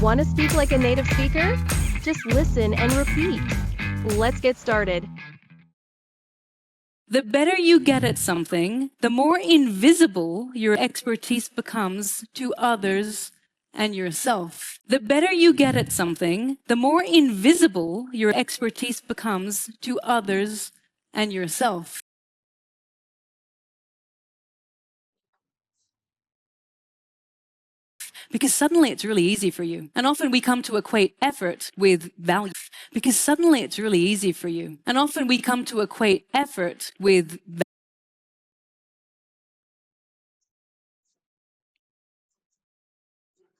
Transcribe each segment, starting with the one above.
Want to speak like a native speaker? Just listen and repeat. Let's get started. The better you get at something, the more invisible your expertise becomes to others and yourself. The better you get at something, the more invisible your expertise becomes to others and yourself. Because suddenly it's really easy for you. And often we come to equate effort with value. Because suddenly it's really easy for you. And often we come to equate effort with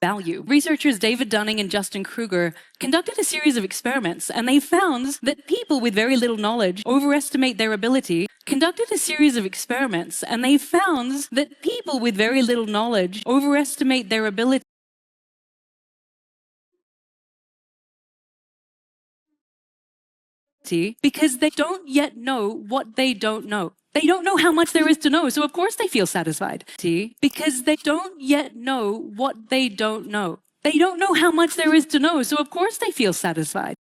value. Researchers David Dunning and Dunning-Kruger conducted a series of experiments, and they found that people with very little knowledge overestimate their ability. Conducted a series of experiments, and they found that people with very little knowledge overestimate their ability because they don't yet know what they don't know. They don't know how much there is to know, so of course they feel satisfied. Because they don't yet know what they don't know. They don't know how much there is to know, so of course they feel satisfied.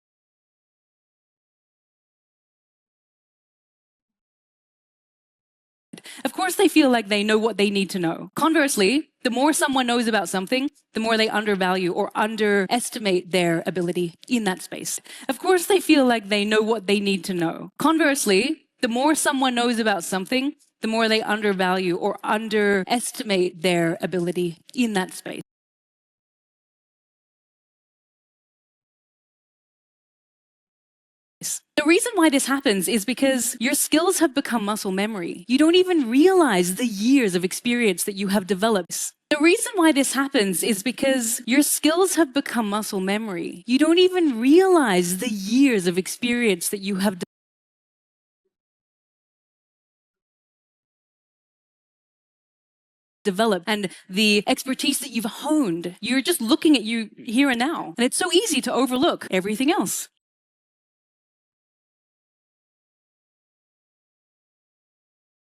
Of course they feel like they know what they need to know. Conversely, the more someone knows about something, the more they undervalue or underestimate their ability in that space. Of course they feel like they know what they need to know. Conversely, the more someone knows about something, the more they undervalue or underestimate their ability in that space. The reason why this happens is because your skills have become muscle memory. You don't even realize the years of experience that you have developed. The reason why this happens is because your skills have become muscle memory. You don't even realize the years of experience that you have developed and the expertise that you've honed. You're just looking at you here and now. And it's so easy to overlook everything else.